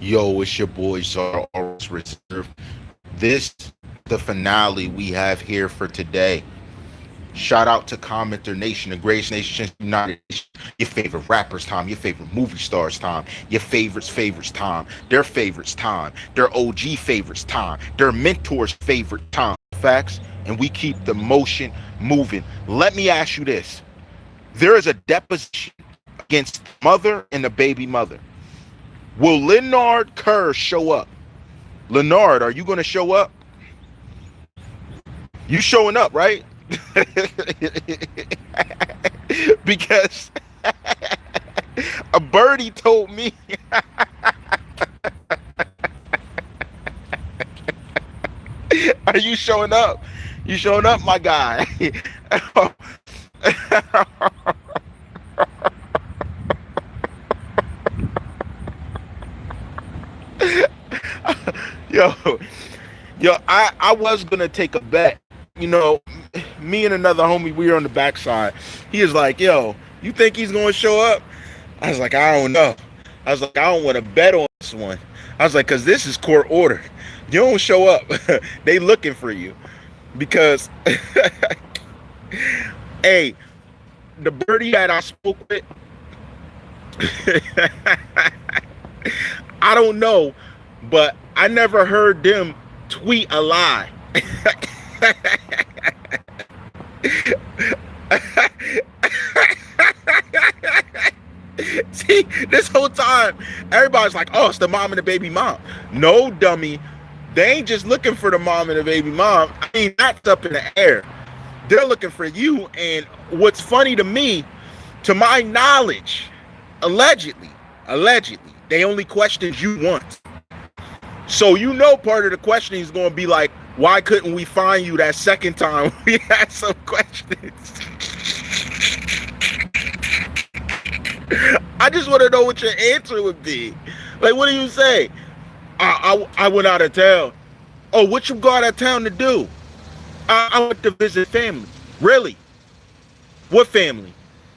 Yo, it's your boy Czar Always Reserve. This the finale we have here for today. Shout out to CommenterNation, the greatest nation since the United Nations. Your favorite rappers time, your favorite movie stars time, your favorites time, their favorites time, their OG favorites time, their mentors favorite time. Facts, and we keep the motion moving. Let me ask you this: there is a deposition against the mother and the baby mother. Will Leonard Kerr show up? Leonard, are you going to show up? You showing up, right? Because a birdie told me. Are you showing up? You showing up, my guy? yo I was gonna take a bet. Me and another homie, we were on the backside. He is like, yo, you think he's gonna show up? I was like, I don't know. I was like, I don't want to bet on this one. I was like, because this is court ordered. You don't show up. They looking for you. Because hey, the birdie that I spoke with, I don't know, but I never heard them tweet a lie. See, this whole time, everybody's like, oh, it's the mom and the baby mom. No, dummy. They ain't just looking for the mom and the baby mom. I mean, that's up in the air. They're looking for you. And what's funny to me, to my knowledge, allegedly, they only questioned you once. So part of the questioning is going to be like, why couldn't we find you that second time? We had some questions. I just want to know what your answer would be. Like, what do you say? I went out of town. Oh, what you go out of town to do? I went to visit family. Really? What family?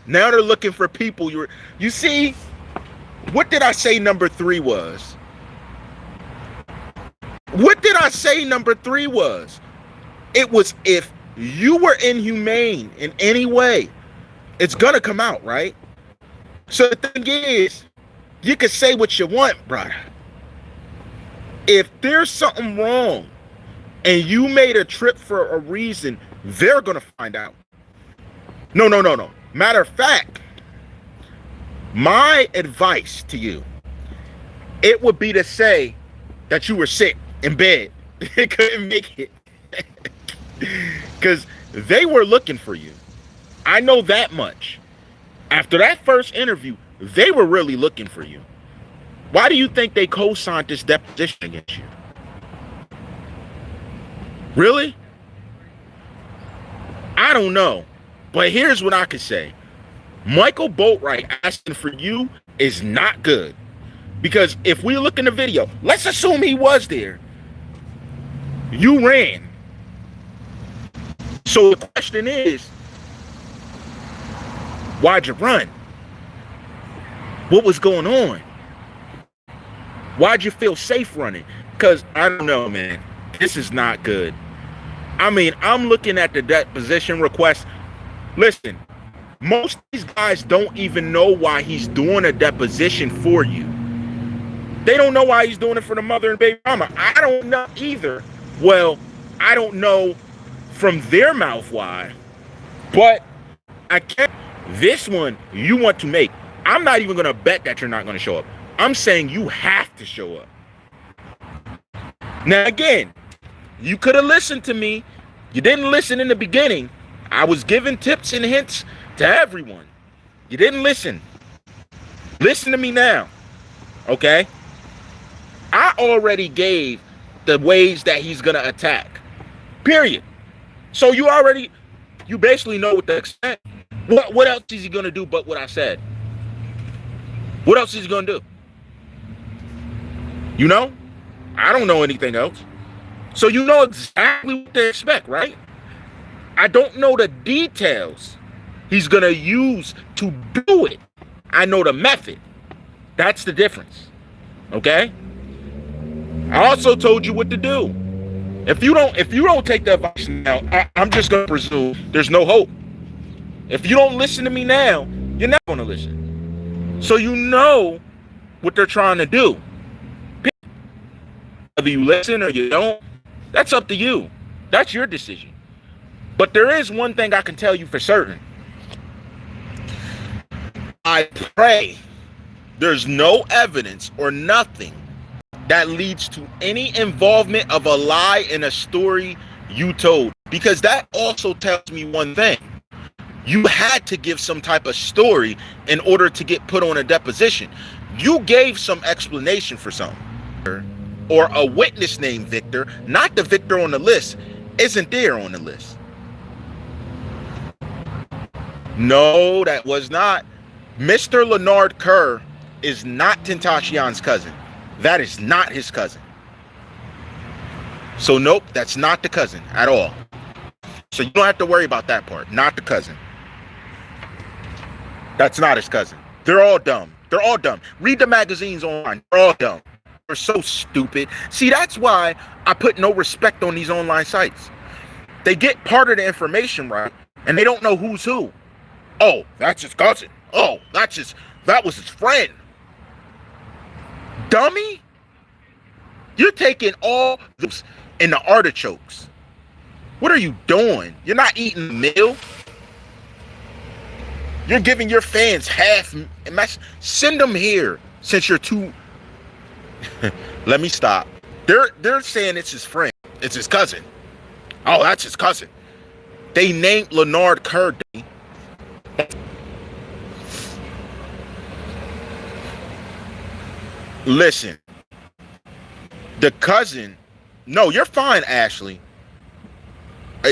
Now they're looking for people. You see, what did I say number 3 was? What did I say number 3 was? It was, if you were inhumane in any way, it's gonna come out, right? So the thing is, you can say what you want, brother. If there's something wrong and you made a trip for a reason, they're gonna find out. No. Matter of fact, my advice to you, it would be to say that you were sick in bed. Couldn't make it. Because they were looking for you. I know that much. After that first interview, they were really looking for you. Why do you think they co-signed this deposition against you? Really? I don't know. But here's what I could say. Micheal Boatwright asking for you is not good. Because if we look in the video, let's assume he was there. You ran. So the question is, why'd you run? What was going on? Why'd you feel safe running? Because I don't know, man. This is not good. I mean, I'm looking at the deposition request. Listen, most of these guys don't even know why he's doing a deposition for you. They don't know why he's doing it for the mother and baby mama. I don't know either. Well, I don't know from their mouth why. But I can't. This one you want to make. I'm not even going to bet that you're not going to show up. I'm saying you have to show up. Now, again, you could have listened to me. You didn't listen in the beginning. I was giving tips and hints to everyone. You didn't listen. Listen to me now. Okay? I already gave the ways that he's going to attack. Period. So you basically know what to expect. What else is he going to do but what I said? What else is he going to do? You know? I don't know anything else. So you know exactly what to expect, right? I don't know the details he's going to use to do it. I know the method. That's the difference. Okay? I also told you what to do. If you don't take the advice now, I'm just gonna presume there's no hope. If you don't listen to me now, you're not gonna listen. So you know what they're trying to do. Whether you listen or you don't, that's up to you. That's your decision. But there is one thing I can tell you for certain. I pray there's no evidence or nothing that leads to any involvement of a lie in a story you told. Because that also tells me one thing. You had to give some type of story in order to get put on a deposition. You gave some explanation for something. Or a witness named Victor, not the Victor on the list, isn't there on the list. No, that was not. Mr. Leonard Kerr is not Tentacion's cousin. That is not his cousin. So nope, that's not the cousin at all. So you don't have to worry about that part. Not the cousin. That's not his cousin. They're all dumb. They're all dumb. Read the magazines online. They're all dumb. They're so stupid. See, that's why I put no respect on these online sites. They get part of the information right, and they don't know who's who. Oh, that's his cousin. Oh, that was his friend. Dummy. You're taking all those in the artichokes. What are you doing? You're not eating a meal. You're giving your fans half. Send them here since you're too. Let me stop. They're saying it's his friend. It's his cousin. Oh, that's his cousin. They named Leonard Kerr. Listen. The cousin. No, you're fine, Ashley.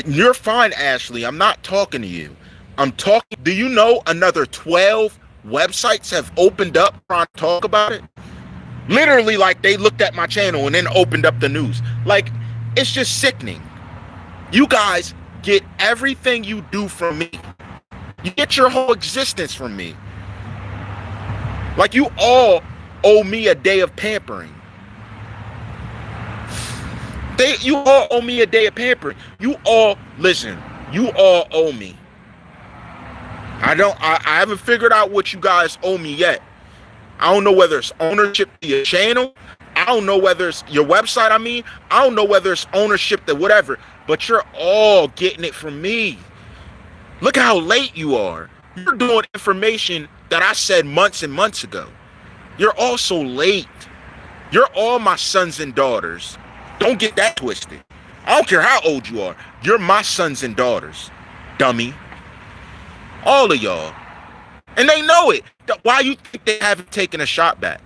You're fine, Ashley. I'm not talking to you. I'm talking. Do you know another 12 websites have opened up trying to talk about it? Literally, like they looked at my channel and then opened up the news. Like, it's just sickening. You guys get everything you do from me. You get your whole existence from me. Like, you all owe me a day of pampering. You all owe me a day of pampering. You all, listen, you all owe me. I haven't figured out what you guys owe me yet. I don't know whether it's ownership to your channel. I don't know whether it's your website. I don't know whether it's ownership to whatever, but you're all getting it from me. Look how late you are. You're doing information that I said months and months ago. You're all so late. You're all my sons and daughters. Don't get that twisted. I don't care how old you are. You're my sons and daughters, dummy. All of y'all. And they know it. Why you think they haven't taken a shot back?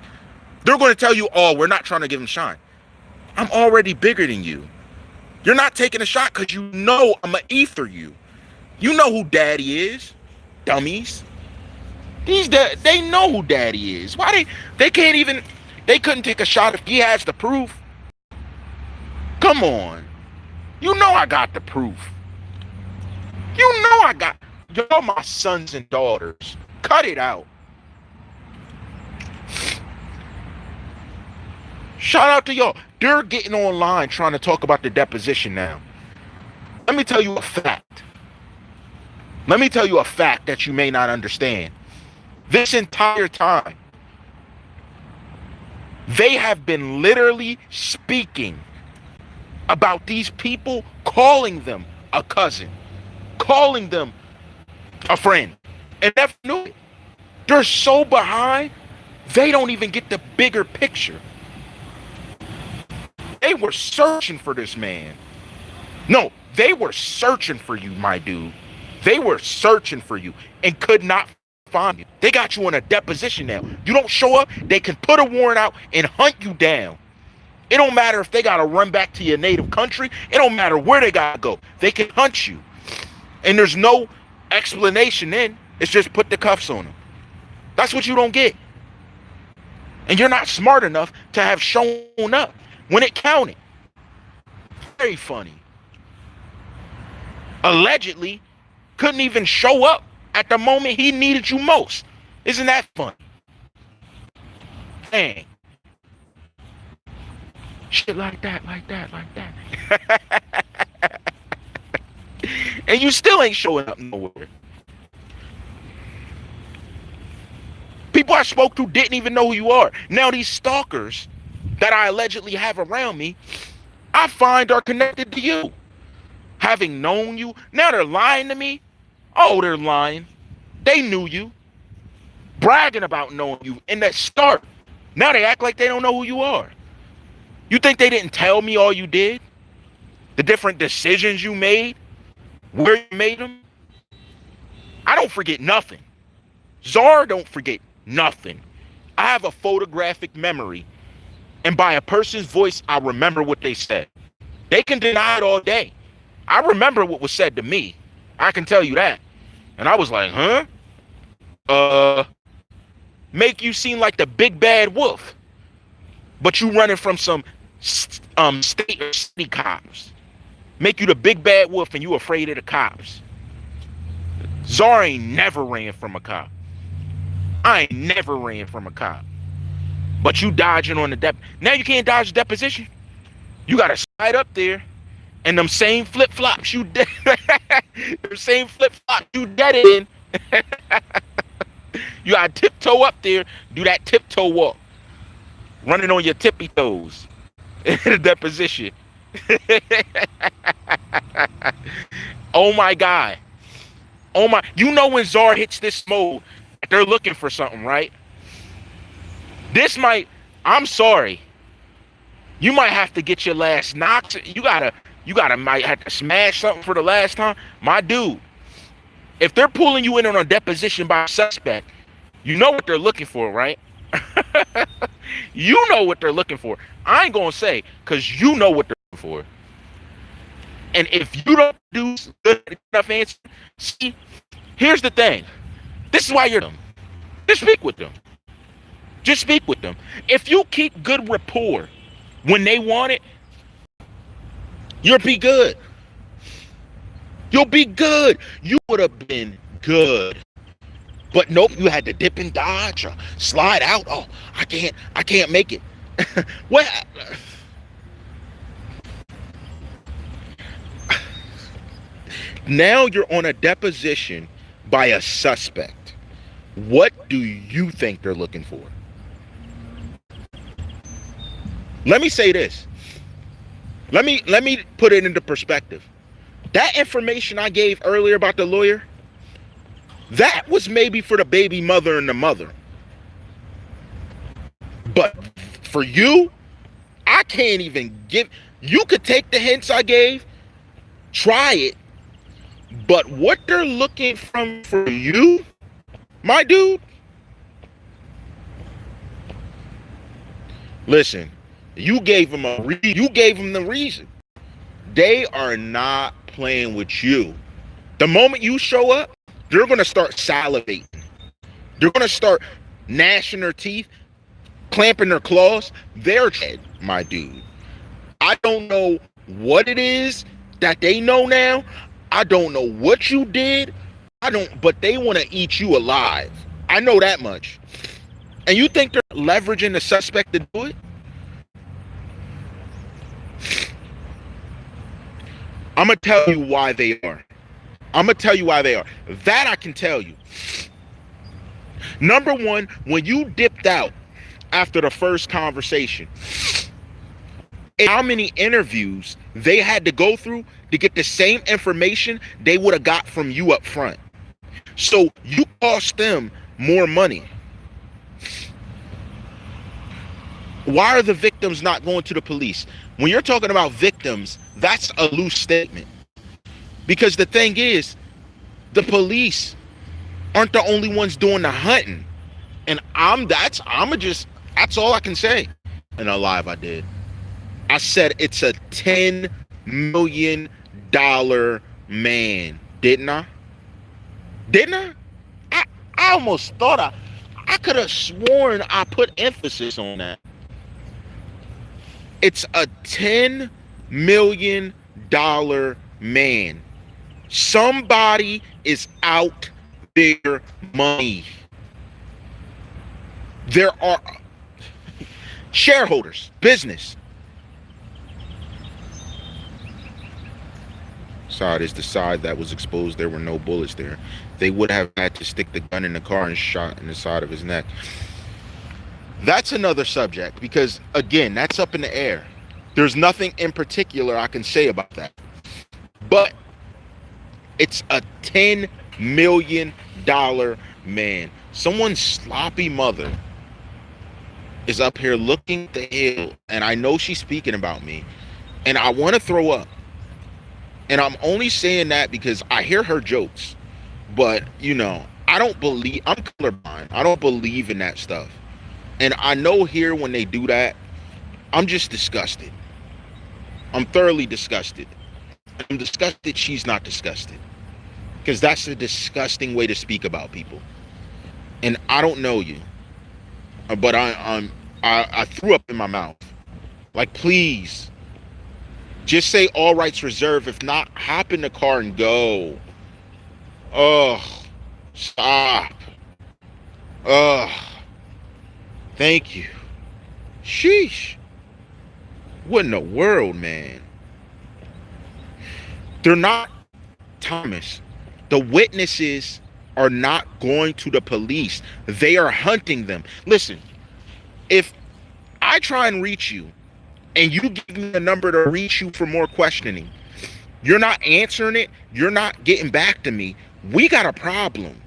They're going to tell you, oh, we're not trying to give him shine. I'm already bigger than you. You're not taking a shot because you know I'm going to ether you. You know who daddy is, dummies. They know who daddy is. Why they couldn't take a shot if he has the proof. Come on. You know I got the proof. You know y'all my sons and daughters. Cut it out. Shout out to y'all. They're getting online trying to talk about the deposition now. Let me tell you a fact. Let me tell you a fact that you may not understand. This entire time, they have been literally speaking about these people, calling them a cousin, calling them a friend, and never knew it. They're so behind, they don't even get the bigger picture. They were searching for this man. No, they were searching for you, my dude. They were searching for you and could not find you. They got you in a deposition now. You don't show up, they can put a warrant out and hunt you down. It don't matter if they got to run back to your native country. It don't matter where they got to go. They can hunt you. And there's no explanation then. It's just put the cuffs on them. That's what you don't get. And you're not smart enough to have shown up when it counted. Very funny. Allegedly, couldn't even show up at the moment he needed you most. Isn't that funny? Dang. Shit like that, like that, like that. And you still ain't showing up nowhere. People I spoke to didn't even know who you are. Now these stalkers that I allegedly have around me, I find are connected to you. Having known you, now they're lying to me. Oh, they're lying. They knew you. Bragging about knowing you in that start. Now they act like they don't know who you are. You think they didn't tell me all you did? The different decisions you made? Where you made them? I don't forget nothing. TheCzarr don't forget nothing. I have a photographic memory. And by a person's voice, I remember what they said. They can deny it all day. I remember what was said to me. I can tell you that. And I was like, huh? Make you seem like the big bad wolf. But you running from some state or city cops. Make you the big bad wolf and you afraid of the cops. TheCzarr ain't never ran from a cop. I ain't never ran from a cop. But you dodging on the now you can't dodge the deposition. You gotta slide up there and them same flip-flops you dead. Them same flip-flops you dead in. You gotta tiptoe up there, do that tiptoe walk. Running on your tippy toes. In the deposition. Oh my God. Oh my, you know when TheCzarr hits this mode, they're looking for something, right? This might, I'm sorry. You might have to get your last knock. You gotta might have to smash something for the last time. My dude, if they're pulling you in on a deposition by a suspect, you know what they're looking for, right? You know what they're looking for. I ain't gonna say, because you know what they're looking for. And if you don't do good enough answer, see, here's the thing. This is why you're them. Just speak with them. Just speak with them. If you keep good rapport when they want it, you'll be good. You'll be good. You would have been good. But nope, you had to dip and dodge or slide out. Oh, I can't make it. What? Now you're on a deposition by a suspect. What do you think they're looking for? Let me say this. Let me put it into perspective. That information I gave earlier about the lawyer, that was maybe for the baby mother and the mother. But for you, I can't even give. You could take the hints I gave, try it. But what they're looking from for you, my dude, listen, you gave them the reason. They are not playing with you. The moment you show up, they're going to start salivating. They're going to start gnashing their teeth, clamping their claws. They're dead, my dude. I don't know what it is that they know now. I don't know what you did. But they want to eat you alive. I know that much. And you think they're leveraging the suspect to do it? I'm going to tell you why they are. That I can tell you. Number one, when you dipped out after the first conversation, how many interviews they had to go through to get the same information they would have got from you up front. So you cost them more money. Why are the victims not going to the police? When you're talking about victims, that's a loose statement. Because the thing is, the police aren't the only ones doing the hunting. And that's all I can say. In a live I did. I said it's a $10 million man. Didn't I? I almost thought I could have sworn I put emphasis on that. It's a $10 million man. Somebody is out there money. There are shareholders, business. side is the side that was exposed. There were no bullets there. They would have had to stick the gun in the car and shot in the side of his neck. That's another subject, because again, that's up in the air. There's nothing in particular I can say about that. But it's a $10 million man. Someone's sloppy mother is up here looking at the hill, and I know she's speaking about me, and I want to throw up. And I'm only saying that because I hear her jokes, but you know, I'm colorblind. I don't believe in that stuff. And I know here when they do that, I'm just disgusted. I'm thoroughly disgusted. I'm disgusted she's not disgusted, because that's a disgusting way to speak about people. And I don't know you, but I threw up in my mouth. Like, please, just say all rights reserved. If not, hop in the car and go. Ugh, stop. Ugh, thank you. Sheesh. What in the world, man? They're not, Thomas. The witnesses are not going to the police. They are hunting them. Listen, if I try and reach you and you give me a number to reach you for more questioning, you're not answering it, you're not getting back to me, we got a problem.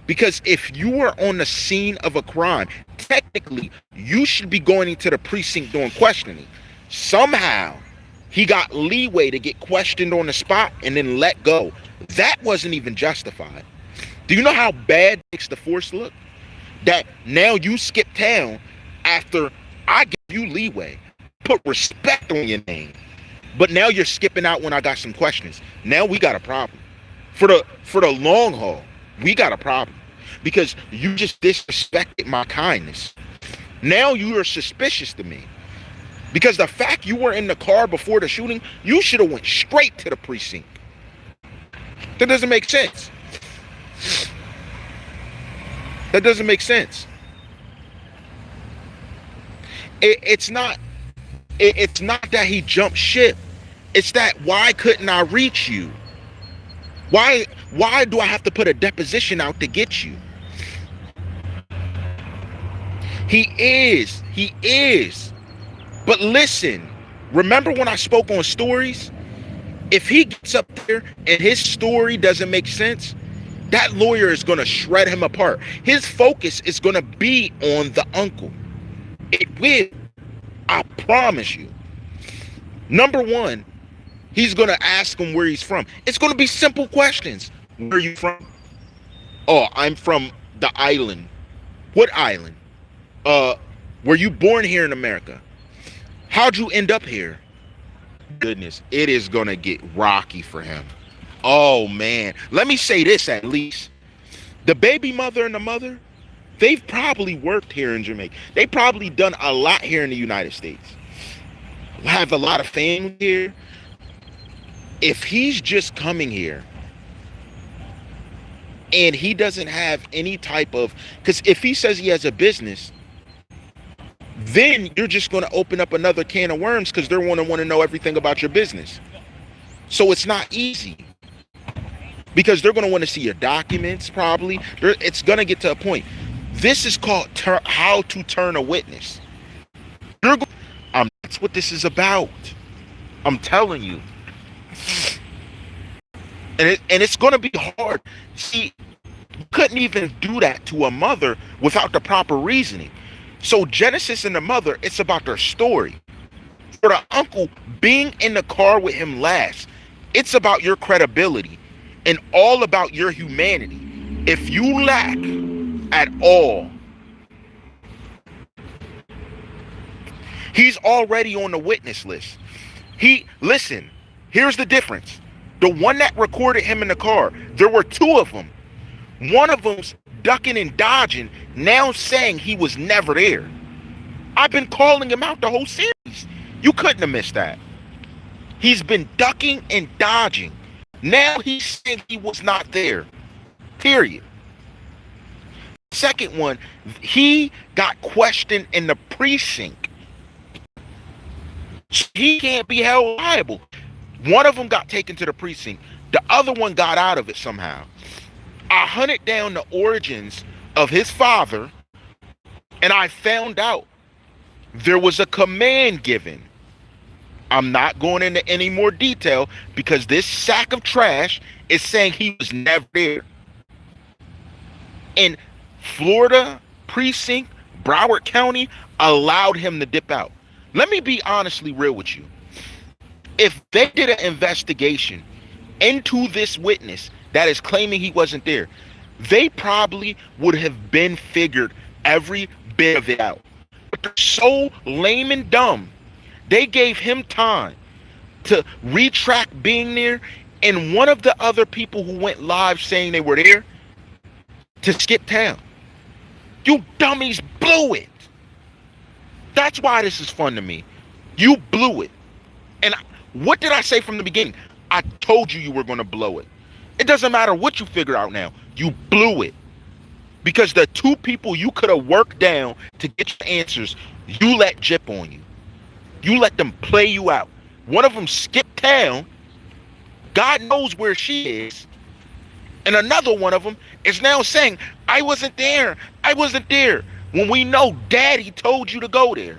Because if you were on the scene of a crime, technically, you should be going into the precinct doing questioning. Somehow, he got leeway to get questioned on the spot and then let go. That wasn't even justified. Do you know how bad it makes the force look? That now you skip town after I give you leeway, put respect on your name, but now you're skipping out when I got some questions. Now we got a problem. For the long haul, we got a problem, because you just disrespected my kindness. Now you are suspicious to me. Because the fact you were in the car before the shooting, you should have went straight to the precinct. That doesn't make sense. That doesn't make sense. It's not that he jumped ship. It's that, why couldn't I reach you? Why do I have to put a deposition out to get you? He is. But listen, remember when I spoke on stories? If he gets up there and his story doesn't make sense, that lawyer is going to shred him apart. His focus is going to be on the uncle. It will. I promise you. Number one, he's going to ask him where he's from. It's going to be simple questions. Where are you from? Oh, I'm from the island. What island? Were you born here in America? How'd you end up here? Goodness, it is going to get rocky for him. Oh, man. Let me say this at least. The baby mother and the mother, they've probably worked here in Jamaica. They probably done a lot here in the United States. Have a lot of family here. If he's just coming here and he doesn't have any type of, because if he says he has a business, then you're just going to open up another can of worms, because they're going to want to know everything about your business. So it's not easy, because they're going to want to see your documents probably. It's going to get to a point. This is called how to turn a witness. That's what this is about. I'm telling you. And it's going to be hard. See, you couldn't even do that to a mother without the proper reasoning. So Genesis and the mother, it's about their story. For the uncle, being in the car with him last, it's about your credibility and all about your humanity. If you lack at all, he's already on the witness list. Listen, here's the difference. The one that recorded him in the car, there were two of them. One of them's ducking and dodging, now saying he was never there. I've been calling him out the whole series. You couldn't have missed that. He's been ducking and dodging. Now he's saying he was not there. Period. Second one, he got questioned in the precinct. He can't be held liable. One of them got taken to the precinct. The other one got out of it somehow. I hunted down the origins of his father, and I found out there was a command given. I'm not going into any more detail because this sack of trash is saying he was never there. And Florida precinct, Broward County, allowed him to dip out. Let me be honestly real with you. If they did an investigation into this witness that is claiming he wasn't there, they probably would have been figured every bit of it out. But they're so lame and dumb. They gave him time to retract being there, and one of the other people who went live saying they were there to skip town. You dummies blew it. That's why this is fun to me. You blew it. And what did I say from the beginning? I told you were going to blow it. It doesn't matter what you figure out now. You blew it. Because the two people you could have worked down to get your answers, you let jip on you. You let them play you out. One of them skipped town. God knows where she is. And another one of them is now saying, I wasn't there. I wasn't there. When we know Daddy told you to go there.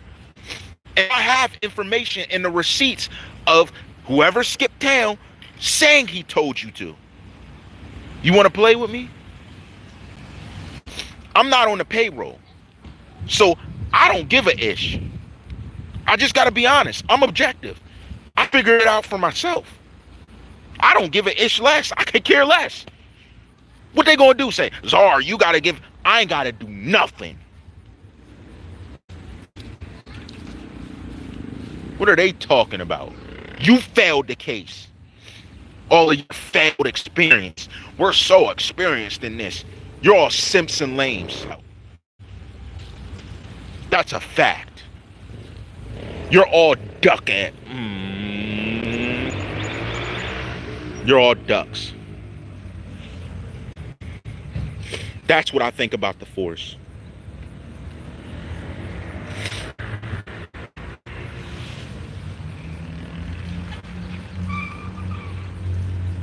And I have information in the receipts of whoever skipped town saying he told you to. You want to play with me? I'm not on the payroll. So I don't give a ish. I just got to be honest. I'm objective. I figured it out for myself. I don't give a ish less. I could care less. What they going to do? Say, Czar, you got to give. I ain't got to do nothing. What are they talking about? You failed the case. All of your failed experience. We're so experienced in this. You're all Simpson lames. That's a fact. You're all duck at. You're all ducks. That's what I think about the force.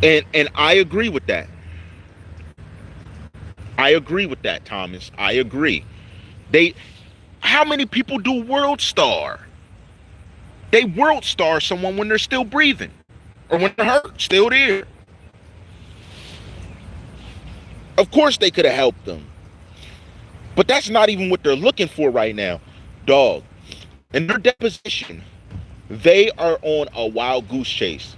And I agree with that. I agree with that, Thomas. I agree. How many people do World Star? They World Star someone when they're still breathing. Or when they're hurt, still there. Of course they could have helped them. But that's not even what they're looking for right now. Dog. In their deposition, they are on a wild goose chase.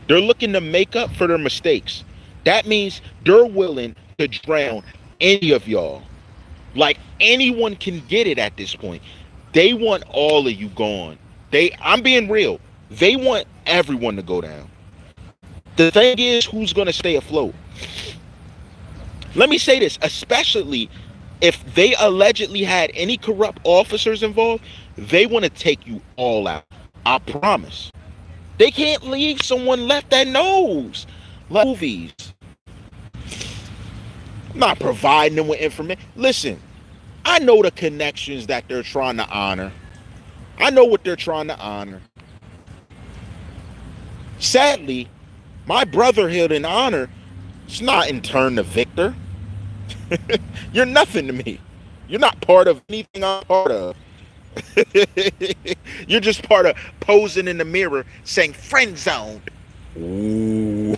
They're looking to make up for their mistakes. That means they're willing to drown any of y'all. Like anyone can get it at this point. They want all of you gone. I'm being real. They want everyone to go down. The thing is, who's going to stay afloat? Let me say this, especially if they allegedly had any corrupt officers involved, they want to take you all out. I promise. They can't leave someone left that knows. Like movies. I'm not providing them with information. Listen, I know the connections that they're trying to honor. I know what they're trying to honor. Sadly, my brotherhood and honor is not in turn to Victor. You're nothing to me. You're not part of anything I'm part of. You're just part of posing in the mirror saying friend zone. Ooh.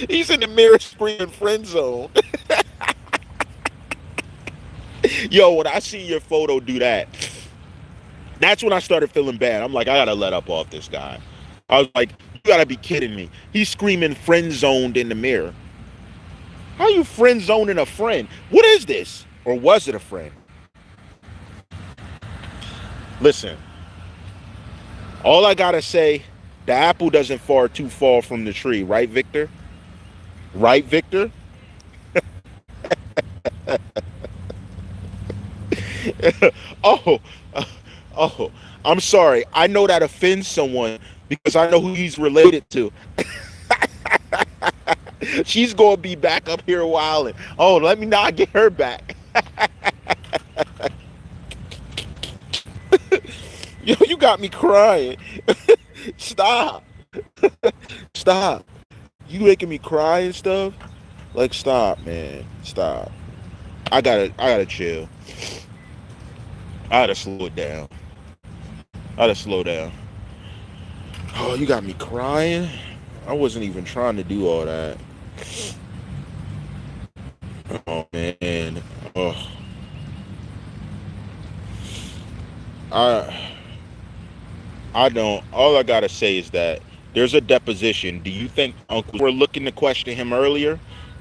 He's in the mirror screaming friend zone. Yo, when I see your photo do that, that's when I started feeling bad. I'm like, I gotta let up off this guy. I was like, you gotta be kidding me. He's screaming friend zoned in the mirror. How you friend zoning a friend? What is this? Or was it a friend? Listen, all I gotta say, the apple doesn't fall too far from the tree, right, Victor? Right, Victor? Oh, I'm sorry. I know that offends someone because I know who he's related to. She's going to be back up here a while. And, oh, let me not get her back. Yo, you got me crying. Stop. Stop. You making me cry and stuff? Like, stop, man. Stop. I gotta chill. I gotta slow it down. I gotta slow down. Oh, you got me crying? I wasn't even trying to do all that. Oh, man. Oh. I don't. All I gotta say is that there's a deposition. Do you think uncles were looking to question him earlier,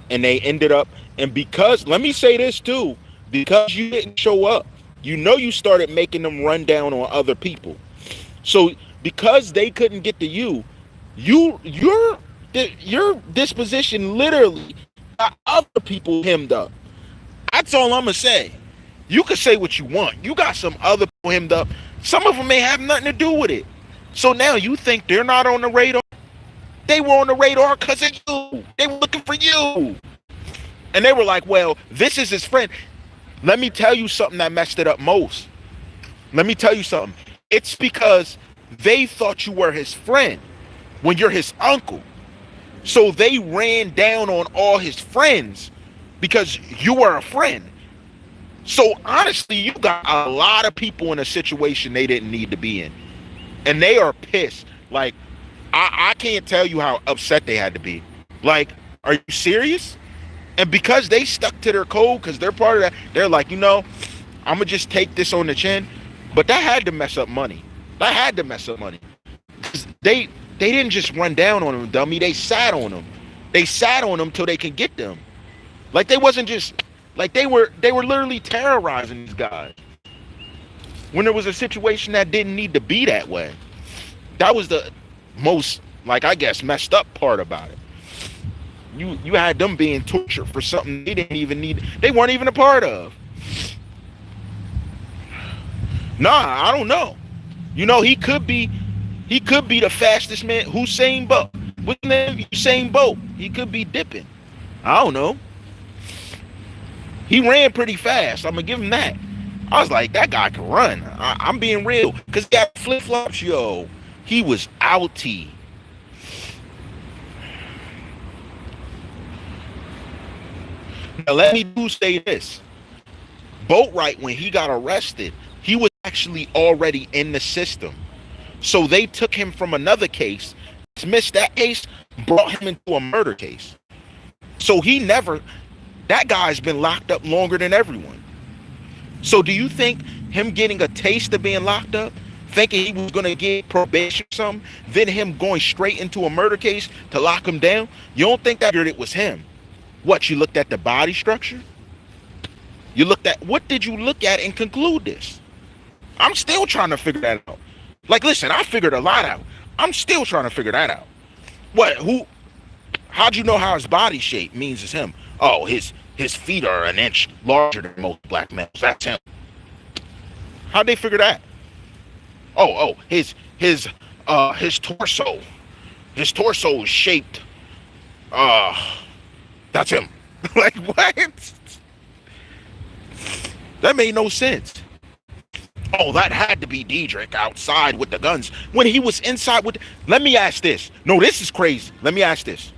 and they ended up? And because, let me say this too, because you didn't show up, you started making them run down on other people. So because they couldn't get to your disposition literally got other people hemmed up. That's all I'm gonna say. You can say what you want. You got some other people hemmed up. Some of them may have nothing to do with it. So now you think they're not on the radar? They were on the radar because of you. They were looking for you. And they were like, well, this is his friend. Let me tell you something that messed it up most. Let me tell you something. It's because they thought you were his friend when you're his uncle. So they ran down on all his friends because you were a friend. So honestly, you got a lot of people in a situation they didn't need to be in. And they are pissed. Like, I can't tell you how upset they had to be. Like, are you serious? And because they stuck to their code, because they're part of that, they're like, I'm going to just take this on the chin. But that had to mess up money. That had to mess up money. They didn't just run down on them, dummy. They sat on them. They sat on them till they can get them. Like, they wasn't just, like, they were literally terrorizing these guys. When there was a situation that didn't need to be that way. That was the most, like, I guess, messed up part about it. You had them being tortured for something they didn't even need, they weren't even a part of. Nah, I don't know. He could be the fastest man. Usain Bolt. What's his name? Usain Bolt. He could be dipping. I don't know. He ran pretty fast. I'm gonna give him that. I was like, that guy can run. I'm being real. Because he got flip-flops, yo. He was outie. Now, let me do say this. Boatwright, when he got arrested, he was actually already in the system. So they took him from another case, dismissed that case, brought him into a murder case. So that guy's been locked up longer than everyone. So do you think him getting a taste of being locked up, thinking he was going to get probation or something, then him going straight into a murder case to lock him down? You don't think that it was him? What, you looked at the body structure? What did you look at and conclude this? I'm still trying to figure that out. Like, listen, I figured a lot out. I'm still trying to figure that out. How'd you know how his body shape means it's him? Oh, his feet are an inch larger than most black males. That's him. How'd they figure that? Oh, his torso. His torso is shaped. That's him. Like, what? That made no sense. Oh, that had to be Diedrich outside with the guns when he was inside with. Let me ask this. No, this is crazy. Let me ask this.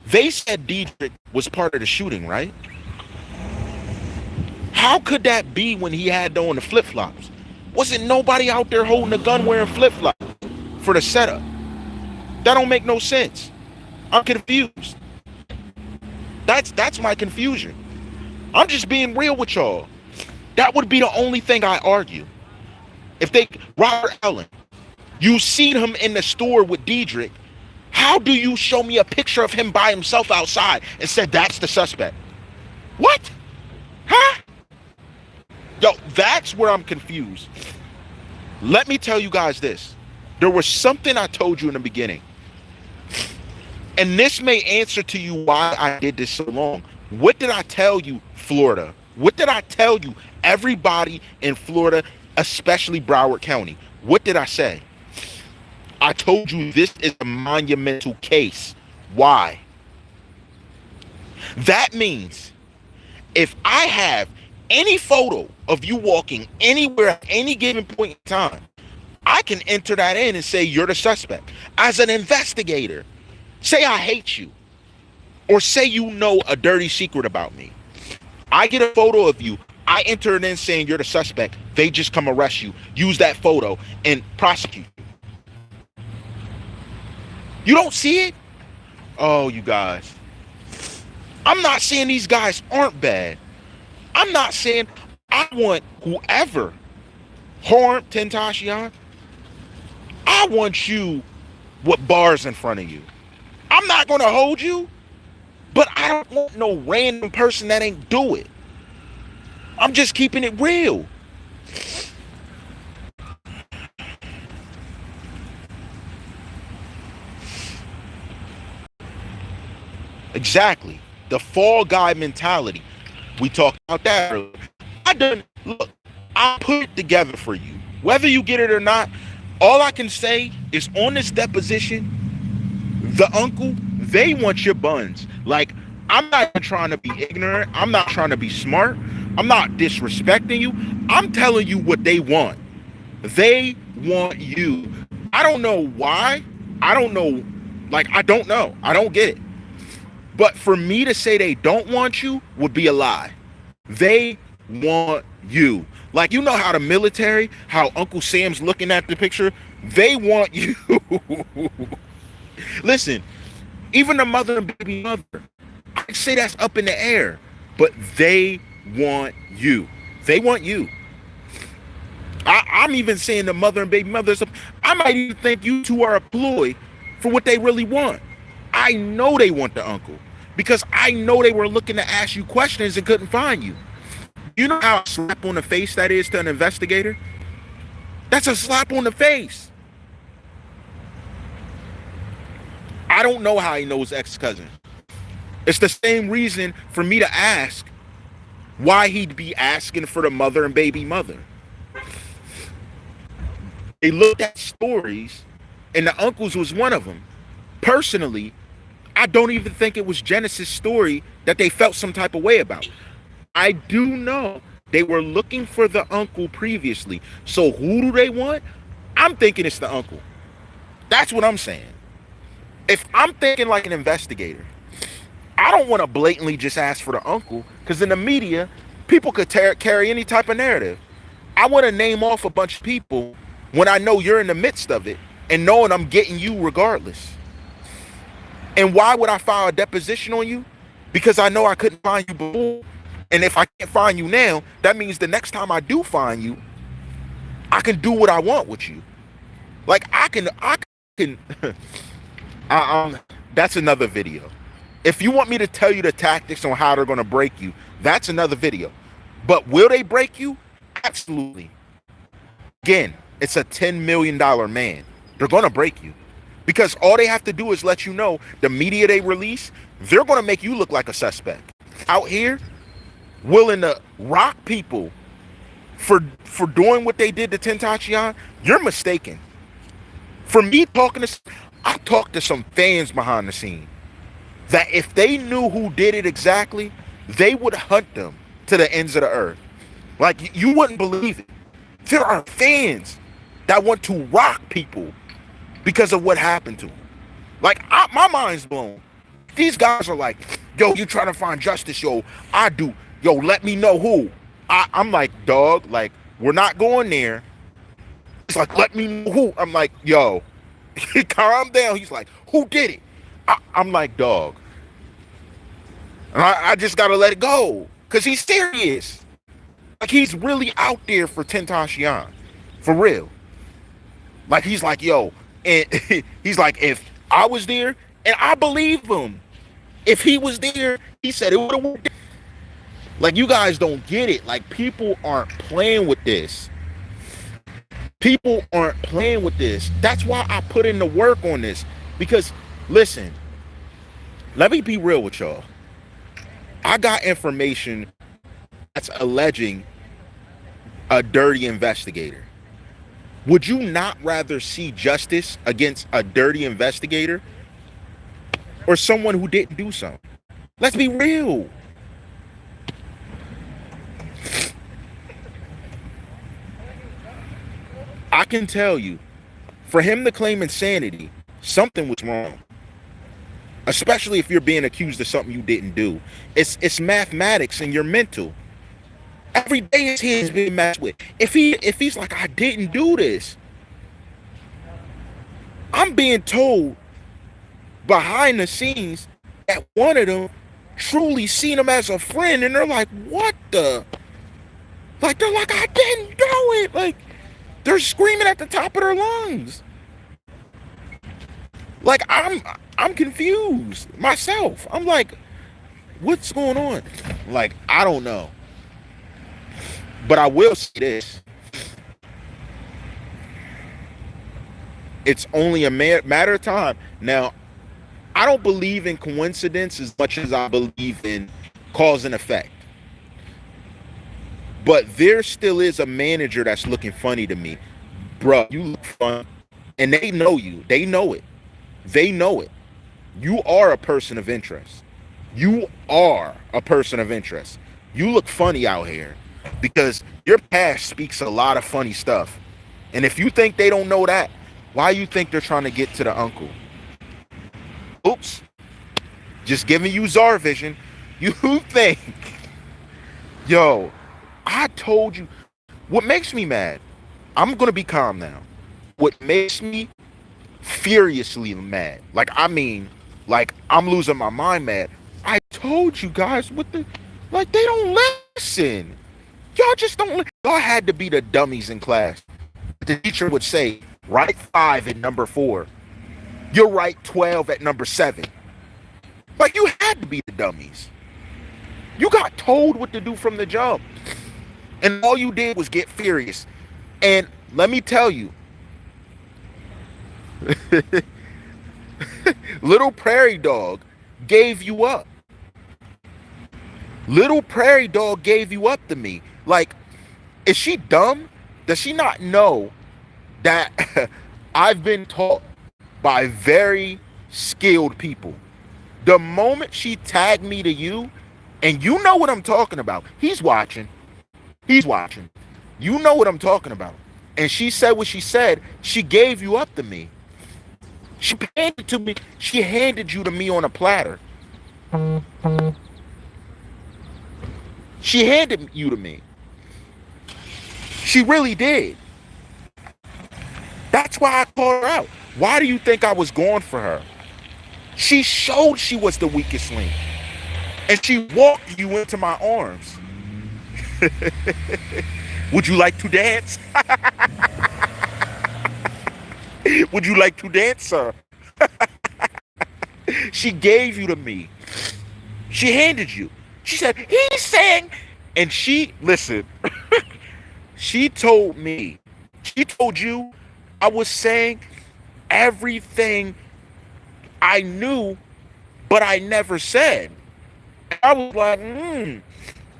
They said Diedrich was part of the shooting, right? How could that be when he had on the flip-flops? Wasn't nobody out there holding a gun wearing flip-flops for the setup? That don't make no sense. I'm confused. That's my confusion. I'm just being real with y'all. That would be the only thing I argue. Robert Allen, you seen him in the store with Diedrich. How do you show me a picture of him by himself outside and said that's the suspect? What? Huh? Yo, that's where I'm confused. Let me tell you guys this. There was something I told you in the beginning. And this may answer to you why I did this so long. What did I tell you, Florida? What did I tell you, everybody in Florida, especially Broward County? What did I say? I told you this is a monumental case. Why? That means if I have Any photo of you walking anywhere at any given point in time, I can enter that in and say you're the suspect. As an investigator, say I hate you, or say you know a dirty secret about me. I get a photo of you, I enter it in saying you're the suspect. They just come arrest you, use that photo, and prosecute you. You don't see it? Oh, you guys. I'm not saying these guys aren't bad. I'm not saying I want whoever harmed Tentacion, I want you with bars in front of you. I'm not going to hold you, but I don't want no random person that ain't do it. I'm just keeping it real. Exactly. The fall guy mentality. We talked about that earlier. Look, I put it together for you. Whether you get it or not, all I can say is on this deposition, the uncle, they want your buns. Like, I'm not trying to be ignorant. I'm not trying to be smart. I'm not disrespecting you. I'm telling you what they want. They want you. I don't know why. I don't know. Like, I don't know. I don't get it. But for me to say they don't want you would be a lie. They want you. Like, you know how the military, how Uncle Sam's looking at the picture? They want you. Listen, even the mother and baby mother, I say that's up in the air, but they want you. They want you. I'm even saying the mother and baby mothers, I might even think you two are a ploy for what they really want. I know they want the uncle because I know they were looking to ask you questions and couldn't find you. You know how a slap on the face that is to an investigator? That's a slap on the face. I don't know how he knows ex-cousin. It's the same reason for me to ask why he'd be asking for the mother and baby mother. They looked at stories, and the uncles was one of them. Personally, I don't even think it was Genesis' story that they felt some type of way about. I do know they were looking for the uncle previously. So who do they want? I'm thinking it's the uncle. That's what I'm saying. If I'm thinking like an investigator, I don't want to blatantly just ask for the uncle, because in the media, people could carry any type of narrative. I want to name off a bunch of people when I know you're in the midst of it and knowing I'm getting you regardless. And why would I file a deposition on you? Because I know I couldn't find you before. And if I can't find you now, that means the next time I do find you, I can do what I want with you. Like I can that's another video. If you want me to tell you the tactics on how they're going to break you, that's another video. But will they break you? Absolutely. Again, it's a $10 million man. They're going to break you. Because all they have to do is let you know the media they release, they're going to make you look like a suspect. Out here, willing to rock people for doing what they did to Tentacion, you're mistaken. For me I talked to some fans behind the scene that if they knew who did it exactly, they would hunt them to the ends of the earth. Like, you wouldn't believe it. There are fans that want to rock people because of what happened to them. Like, my mind's blown. These guys are like, yo, you trying to find justice, yo, I do. Yo, let me know who. I'm like, dog, like, we're not going there. He's like, let me know who. I'm like, yo, calm down. He's like, who did it? I'm like, dog. And I just got to let it go because he's serious. Like, he's really out there for Tentacion. For real. Like, he's like, yo, and he's like, if I was there, and I believe him. If he was there, he said it would have worked. Like, you guys don't get it. Like, people aren't playing with this. People aren't playing with this. That's why I put in the work on this. Because, listen, let me be real with y'all. I got information that's alleging a dirty investigator. Would you not rather see justice against a dirty investigator or someone who didn't do something? Let's be real. I can tell you, for him to claim insanity, something was wrong. Especially if you're being accused of something you didn't do. It's mathematics and your mental. Every day his head is being messed with. If he's like, I didn't do this, I'm being told behind the scenes that one of them truly seen him as a friend, and they're like, what the? Like, they're like, I didn't do it. Like, they're screaming at the top of their lungs. Like, I'm confused myself. I'm like, what's going on? Like, I don't know. But I will say this. It's only a matter of time. Now, I don't believe in coincidence as much as I believe in cause and effect. But there still is a manager that's looking funny to me. Bruh, you look fun. And they know you. They know it. They know it. You are a person of interest. You are a person of interest. You look funny out here because your past speaks a lot of funny stuff. And if you think they don't know that, why you think they're trying to get to the uncle? Oops. Just giving you TheCzarr vision. You think, yo, I told you. What makes me mad, I'm going to be calm now. What makes me furiously mad, like I'm losing my mind mad. I told you guys what the, like, they don't listen. Y'all just don't. Y'all had to be the dummies in class. The teacher would say, write 5 at number 4. You'll write 12 at number 7. Like, you had to be the dummies. You got told what to do from the jump. And all you did was get furious. And let me tell you, Little Prairie Dog gave you up. Little Prairie Dog gave you up to me. Like, is she dumb? Does she not know that I've been taught by very skilled people? The moment she tagged me to you, and you know what I'm talking about. He's watching. He's watching. You know what I'm talking about. And she said what she said. She gave you up to me. She handed to me. She handed you to me on a platter. She handed you to me. She really did. That's why I called her out. Why do you think I was going for her? She showed she was the weakest link. And she walked you into my arms. Would you like to dance? Would you like to dance, sir? She gave you to me. She handed you. She said, he's saying, and she, listen, she told me, she told you I was saying everything I knew, but I never said. I was like,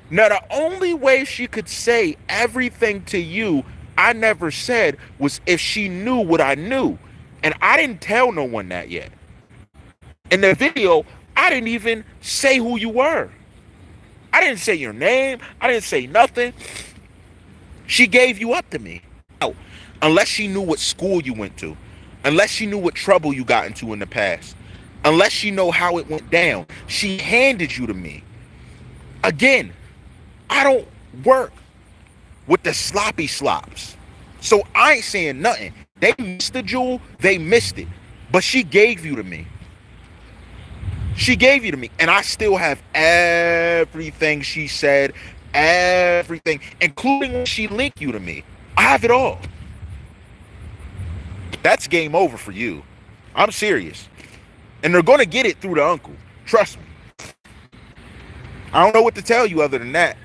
Now, the only way she could say everything to you I never said was if she knew what I knew. And I didn't tell no one that yet. In the video, I didn't even say who you were. I didn't say your name. I didn't say nothing. She gave you up to me. No, unless she knew what school you went to. Unless she knew what trouble you got into in the past. Unless she know how it went down. She handed you to me. Again, I don't work with the sloppy slops. So I ain't saying nothing. They missed the jewel. They missed it. But she gave you to me. She gave you to me. And I still have everything she said. Everything. Including when she linked you to me. I have it all. That's game over for you. I'm serious. And they're going to get it through the uncle. Trust me. I don't know what to tell you other than that.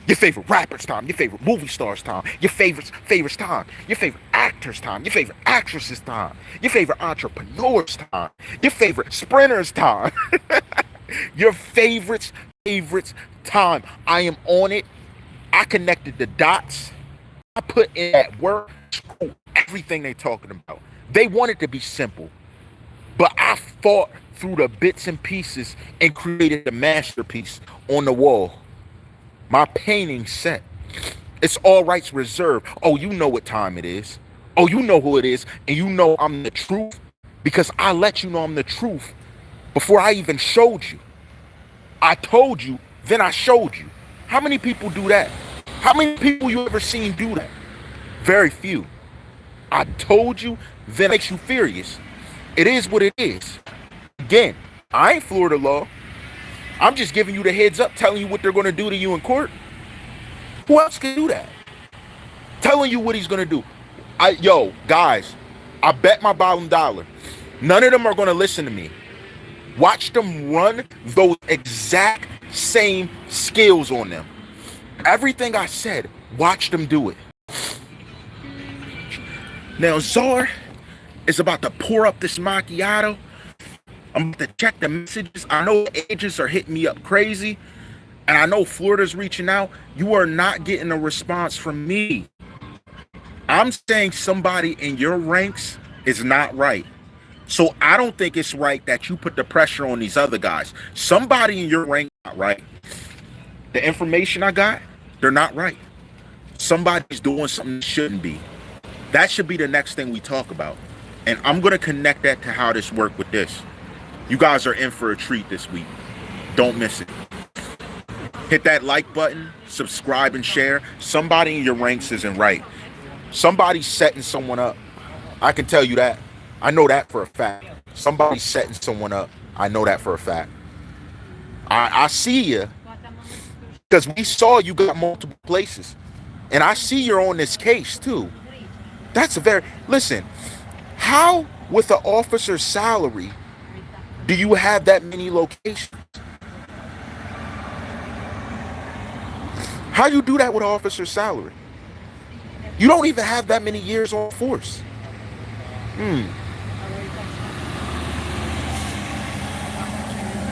Your favorite rappers time, your favorite movie stars time, your favorites time, your favorite actors time, your favorite actresses time, your favorite entrepreneurs time, your favorite sprinters time, your favorites time. I am on it. I connected the dots. I put in that work. Everything they talking about. They want it to be simple, but I fought through the bits and pieces and created a masterpiece on the wall. My painting set. It's all rights reserved. Oh, you know what time it is. Oh, you know who it is, and you know I'm the truth because I let you know I'm the truth before I even showed you. I told you, then I showed you. How many people do that? How many people you ever seen do that? Very few. I told you, then it makes you furious. It is what it is. Again, I ain't Florida law. I'm just giving you the heads up, telling you what they're going to do to you in court. Who else can do that? Telling you what he's going to do. Yo, guys, I bet my bottom dollar, none of them are going to listen to me. Watch them run those exact same skills on them. Everything I said, watch them do it. Now, TheCzarr is about to pour up this macchiato. I'm about to check the messages. I know agents are hitting me up crazy. And I know Florida's reaching out. You are not getting a response from me. I'm saying somebody in your ranks is not right. So I don't think it's right that you put the pressure on these other guys. Somebody in your rank is not right. The information I got, they're not right. Somebody's doing something that shouldn't be. That should be the next thing we talk about. And I'm going to connect that to how this worked with this. You guys are in for a treat this week. Don't miss it. Hit that like button, subscribe and share. Somebody in your ranks isn't right. Somebody's setting someone up. I can tell you that. I know that for a fact. Somebody's setting someone up. I know that for a fact. I see you because we saw you got multiple places. And I see you're on this case too. That's a very... Listen, how with an officer's salary do you have that many locations? How you do that with an officer's salary? You don't even have that many years on force.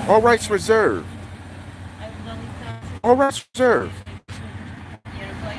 All rights reserved. All rights reserved.